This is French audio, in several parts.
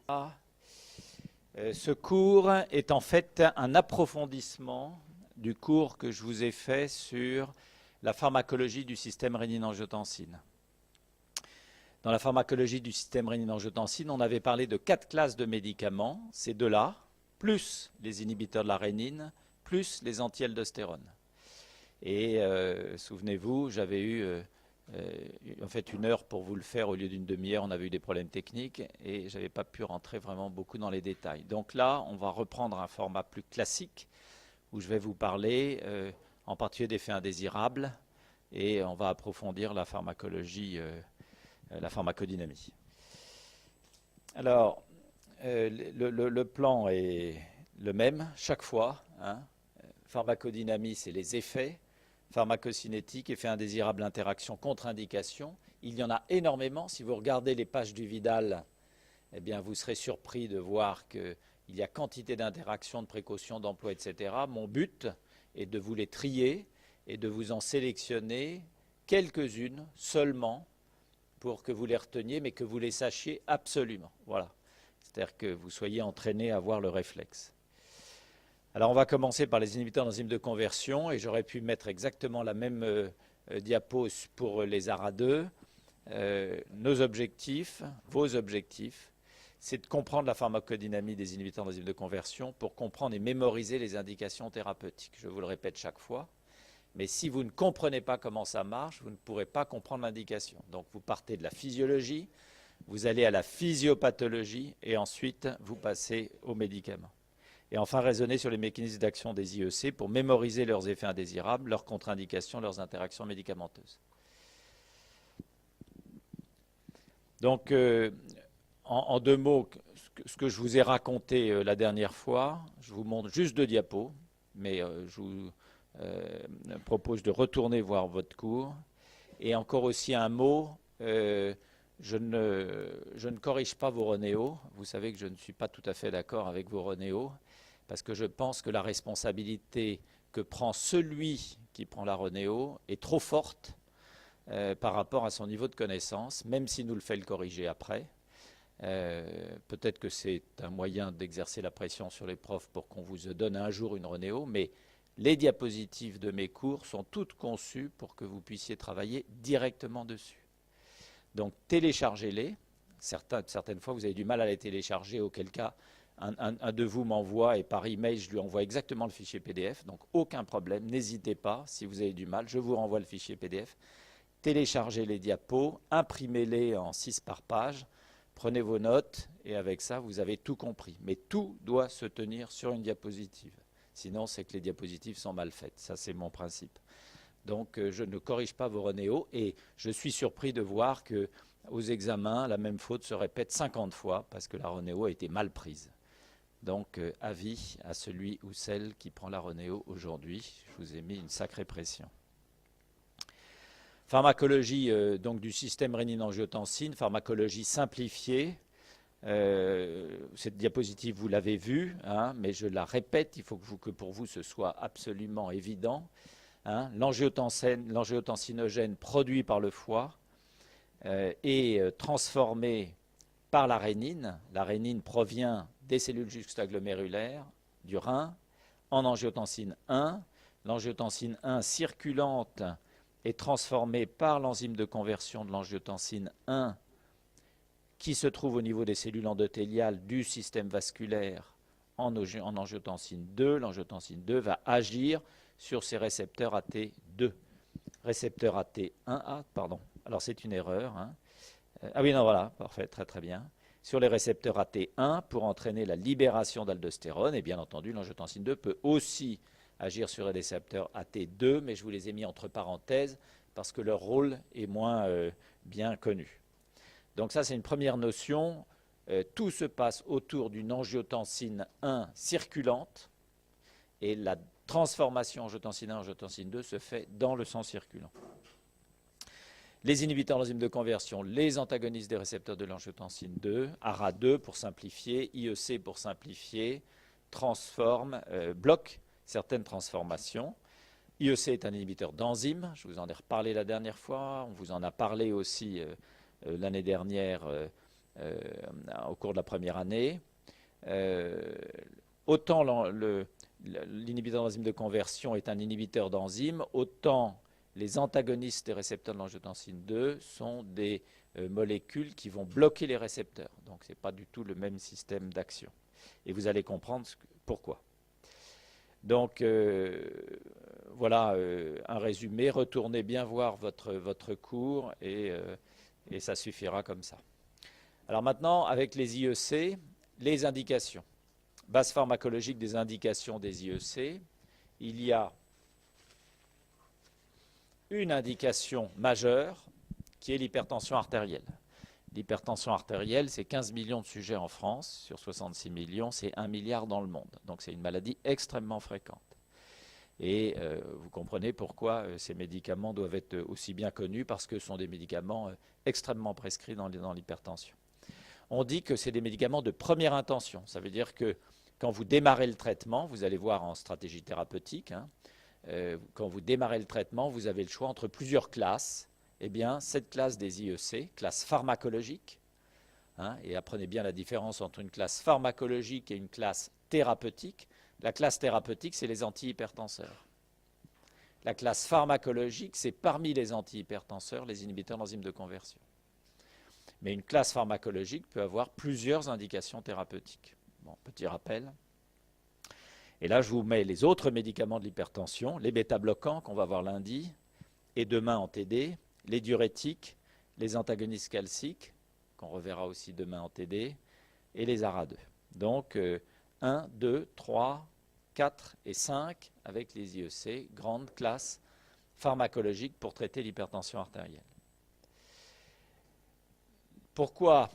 Ce cours est en fait un approfondissement du cours que je vous ai fait sur la pharmacologie du système rénine-angiotensine. Dans la pharmacologie du système rénine-angiotensine, on avait parlé de 4 classes de médicaments, ces deux-là, plus les inhibiteurs de la rénine, plus les anti-aldostérone. Et souvenez-vous, j'avais eu en fait 1 heure pour vous le faire au lieu d'une demi-heure. On avait eu des problèmes techniques et je n'avais pas pu rentrer vraiment beaucoup dans les détails. Donc là, on va reprendre un format plus classique où je vais vous parler en particulier d'effets indésirables et on va approfondir la pharmacologie, la pharmacodynamie. Alors, le plan est le même chaque fois, hein. Pharmacodynamie, c'est les effets. Pharmacocinétique, effets indésirables, interaction, contre-indication. Il y en a énormément. Si vous regardez les pages du Vidal, eh bien, vous serez surpris de voir qu'il y a quantité d'interactions, de précautions, d'emploi, etc. Mon but est de vous les trier et de vous en sélectionner quelques-unes seulement pour que vous les reteniez, mais que vous les sachiez absolument. Voilà. C'est-à-dire que vous soyez entraîné à avoir le réflexe. Alors on va commencer par les inhibiteurs d'enzymes de conversion et j'aurais pu mettre exactement la même diapo pour les ARA2. Nos objectifs, vos objectifs, c'est de comprendre la pharmacodynamie des inhibiteurs d'enzymes de conversion pour comprendre et mémoriser les indications thérapeutiques. Je vous le répète chaque fois. Mais si vous ne comprenez pas comment ça marche, vous ne pourrez pas comprendre l'indication. Donc vous partez de la physiologie, vous allez à la physiopathologie et ensuite vous passez aux médicaments. Et enfin, raisonner sur les mécanismes d'action des IEC pour mémoriser leurs effets indésirables, leurs contre-indications, leurs interactions médicamenteuses. Donc, en 2 mots, ce que je vous ai raconté la dernière fois, je vous montre juste 2 diapos, mais je vous propose de retourner voir votre cours. Et encore aussi un mot, je ne corrige pas vos Ronéo. Vous savez que je ne suis pas tout à fait d'accord avec vos Ronéo, parce que je pense que la responsabilité que prend celui qui prend la Ronéo est trop forte par rapport à son niveau de connaissance, même s'il nous le fait le corriger après. Peut-être que c'est un moyen d'exercer la pression sur les profs pour qu'on vous donne un jour une Ronéo, mais les diapositives de mes cours sont toutes conçues pour que vous puissiez travailler directement dessus. Donc téléchargez-les. Certaines fois, vous avez du mal à les télécharger, auquel cas, un de vous m'envoie et par email, je lui envoie exactement le fichier PDF. Donc aucun problème, n'hésitez pas, si vous avez du mal, je vous renvoie le fichier PDF. Téléchargez les diapos, imprimez-les en 6 par page, prenez vos notes et avec ça, vous avez tout compris. Mais tout doit se tenir sur une diapositive. Sinon, c'est que les diapositives sont mal faites. Ça, c'est mon principe. Donc, je ne corrige pas vos Ronéo et je suis surpris de voir qu'aux examens, la même faute se répète 50 fois parce que la Ronéo a été mal prise. Donc, avis à celui ou celle qui prend la Ronéo aujourd'hui. Je vous ai mis une sacrée pression. Pharmacologie donc du système rénine-angiotensine, pharmacologie simplifiée. Cette diapositive, vous l'avez vue, hein, mais je la répète, il faut que pour vous ce soit absolument évident. Hein, l'angiotensinogène produit par le foie est transformé par la rénine. La rénine provient des cellules juxtaglomérulaires du rein en angiotensine 1. L'angiotensine 1 circulante est transformée par l'enzyme de conversion de l'angiotensine 1 qui se trouve au niveau des cellules endothéliales du système vasculaire en angiotensine 2. L'angiotensine 2 va agir sur ces récepteurs AT2. Récepteur AT1A, pardon. Alors c'est une erreur. Hein. Ah oui, non, voilà, parfait, très très bien. Sur les récepteurs AT1 pour entraîner la libération d'aldostérone. Et bien entendu, l'angiotensine 2 peut aussi agir sur les récepteurs AT2, mais je vous les ai mis entre parenthèses parce que leur rôle est moins bien connu. Donc ça, c'est une première notion. Tout se passe autour d'une angiotensine 1 circulante et la transformation angiotensine 1 angiotensine 2 se fait dans le sang circulant. Les inhibiteurs d'enzymes de conversion, les antagonistes des récepteurs de l'angiotensine 2, ARA2 pour simplifier, IEC pour simplifier, transforment, bloquent certaines transformations. IEC est un inhibiteur d'enzymes, je vous en ai reparlé la dernière fois, on vous en a parlé aussi l'année dernière au cours de la première année. Autant l'inhibiteur d'enzyme de conversion est un inhibiteur d'enzyme, autant les antagonistes des récepteurs de l'angiotensine 2 sont des molécules qui vont bloquer les récepteurs. Donc ce n'est pas du tout le même système d'action. Et vous allez comprendre pourquoi. Donc voilà un résumé. Retournez bien voir votre cours et ça suffira comme ça. Alors maintenant, avec les IEC, les indications. Base pharmacologique des indications des IEC. Il y a une indication majeure qui est l'hypertension artérielle. L'hypertension artérielle, c'est 15 millions de sujets en France, sur 66 millions, c'est 1 milliard dans le monde. Donc c'est une maladie extrêmement fréquente. Et vous comprenez pourquoi ces médicaments doivent être aussi bien connus, parce que ce sont des médicaments extrêmement prescrits dans l'hypertension. On dit que c'est des médicaments de première intention. Ça veut dire que quand vous démarrez le traitement, vous allez voir en stratégie thérapeutique, quand vous démarrez le traitement, vous avez le choix entre plusieurs classes. Eh bien, cette classe des IEC, classe pharmacologique, et apprenez bien la différence entre une classe pharmacologique et une classe thérapeutique. La classe thérapeutique, c'est les antihypertenseurs. La classe pharmacologique, c'est parmi les antihypertenseurs, les inhibiteurs d'enzymes de conversion. Mais une classe pharmacologique peut avoir plusieurs indications thérapeutiques. Bon, petit rappel. Et là, je vous mets les autres médicaments de l'hypertension, les bêta-bloquants qu'on va voir lundi, et demain en TD, les diurétiques, les antagonistes calciques, qu'on reverra aussi demain en TD, et les ARA2. Donc 1, 2, 3, 4 et 5 avec les IEC, grande classe pharmacologique pour traiter l'hypertension artérielle. Pourquoi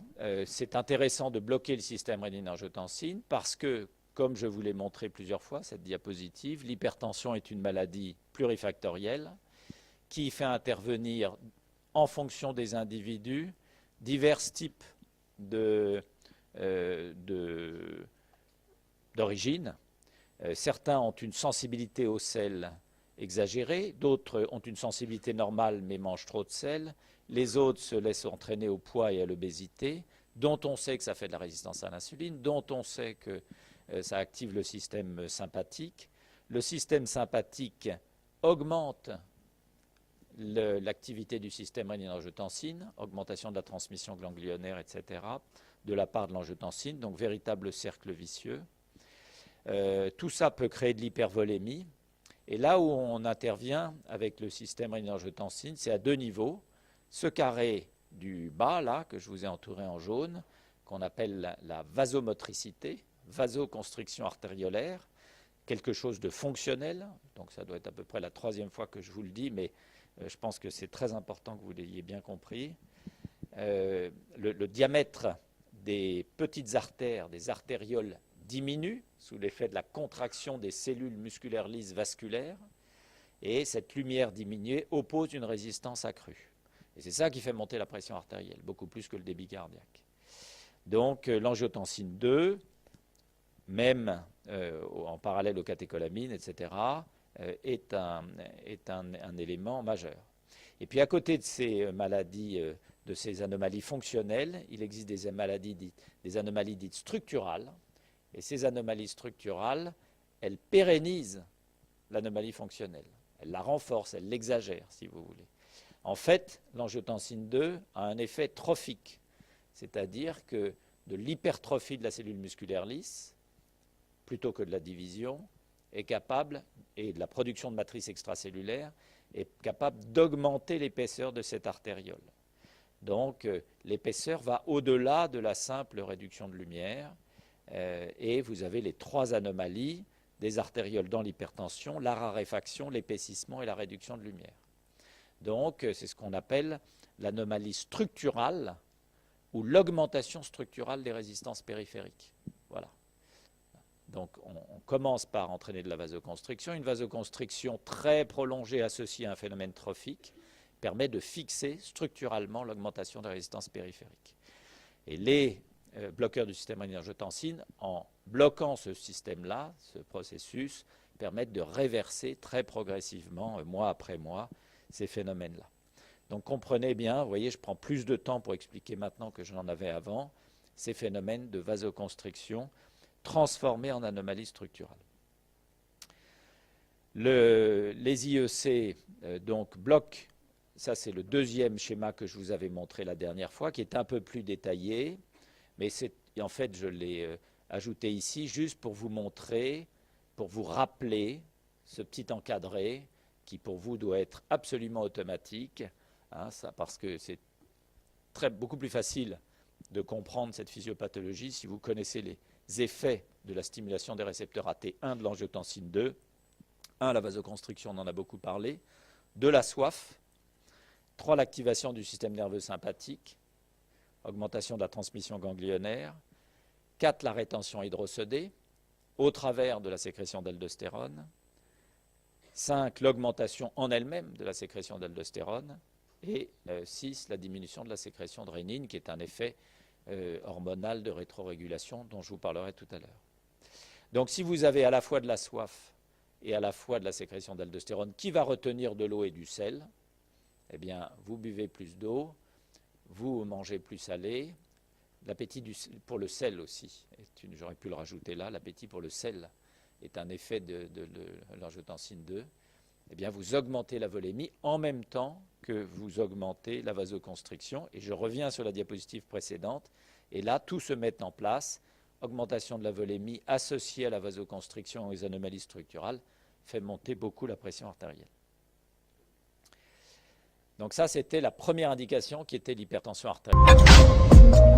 c'est intéressant de bloquer le système rénine-angiotensine? Parce que, comme je vous l'ai montré plusieurs fois, cette diapositive, l'hypertension est une maladie plurifactorielle qui fait intervenir, en fonction des individus, divers types d'origine. Certains ont une sensibilité au sel exagérée, d'autres ont une sensibilité normale mais mangent trop de sel. Les autres se laissent entraîner au poids et à l'obésité, dont on sait que ça fait de la résistance à l'insuline, dont on sait que ça active le système sympathique. Le système sympathique augmente l'activité du système rénine-angiotensine, augmentation de la transmission ganglionnaire, etc., de la part de l'angiotensine, donc véritable cercle vicieux. Tout ça peut créer de l'hypervolémie. Et là où on intervient avec le système rénine-angiotensine, c'est à deux niveaux. Ce carré du bas, là, que je vous ai entouré en jaune, qu'on appelle la vasomotricité, vasoconstriction artériolaire, quelque chose de fonctionnel. Donc ça doit être à peu près la troisième fois que je vous le dis, mais je pense que c'est très important que vous l'ayez bien compris. Le diamètre des petites artères, des artérioles, diminue sous l'effet de la contraction des cellules musculaires lisses vasculaires, et cette lumière diminuée oppose une résistance accrue. Et c'est ça qui fait monter la pression artérielle, beaucoup plus que le débit cardiaque. Donc l'angiotensine 2, même en parallèle aux catécholamines, etc., est un élément majeur. Et puis à côté de ces maladies, de ces anomalies fonctionnelles, il existe des anomalies dites structurales. Et ces anomalies structurales, elles pérennisent l'anomalie fonctionnelle. Elles la renforcent, elles l'exagèrent, si vous voulez. En fait, l'angiotensine 2 a un effet trophique, c'est-à-dire que de l'hypertrophie de la cellule musculaire lisse, plutôt que de la division, est capable, et de la production de matrices extracellulaires, est capable d'augmenter l'épaisseur de cette artériole. Donc l'épaisseur va au-delà de la simple réduction de lumière, et vous avez les trois anomalies des artérioles dans l'hypertension, la raréfaction, l'épaississement et la réduction de lumière. Donc c'est ce qu'on appelle l'anomalie structurale ou l'augmentation structurale des résistances périphériques. Voilà. Donc on commence par entraîner de la vasoconstriction. Une vasoconstriction très prolongée associée à un phénomène trophique permet de fixer structurellement l'augmentation des résistances périphériques. Et les bloqueurs du système rénine-angiotensine, en bloquant ce système-là, ce processus, permettent de réverser très progressivement, mois après mois, ces phénomènes-là. Donc comprenez bien, vous voyez, je prends plus de temps pour expliquer maintenant que je n'en avais avant, ces phénomènes de vasoconstriction transformés en anomalies structurales. Les IEC donc bloquent, ça c'est le deuxième schéma que je vous avais montré la dernière fois, qui est un peu plus détaillé, mais en fait je l'ai ajouté ici juste pour vous montrer, pour vous rappeler ce petit encadré qui pour vous doit être absolument automatique, hein, ça, parce que c'est beaucoup plus facile de comprendre cette physiopathologie si vous connaissez les effets de la stimulation des récepteurs AT1 de l'angiotensine 2. 1, la vasoconstriction, on en a beaucoup parlé. 2, la soif. 3, l'activation du système nerveux sympathique. Augmentation de la transmission ganglionnaire. 4, la rétention hydrosodée au travers de la sécrétion d'aldostérone. 5, l'augmentation en elle-même de la sécrétion d'aldostérone. Et 6, la diminution de la sécrétion de rénine, qui est un effet hormonal de rétrorégulation dont je vous parlerai tout à l'heure. Donc si vous avez à la fois de la soif et à la fois de la sécrétion d'aldostérone qui va retenir de l'eau et du sel, eh bien, vous buvez plus d'eau, vous mangez plus salé. L'appétit pour le sel aussi, j'aurais pu le rajouter là, l'appétit pour le sel est un effet de l'angiotensine 2. Eh bien, vous augmentez la volémie en même temps que vous augmentez la vasoconstriction. Et je reviens sur la diapositive précédente. Et là, tout se met en place. Augmentation de la volémie associée à la vasoconstriction et aux anomalies structurales fait monter beaucoup la pression artérielle. Donc ça, c'était la première indication qui était l'hypertension artérielle.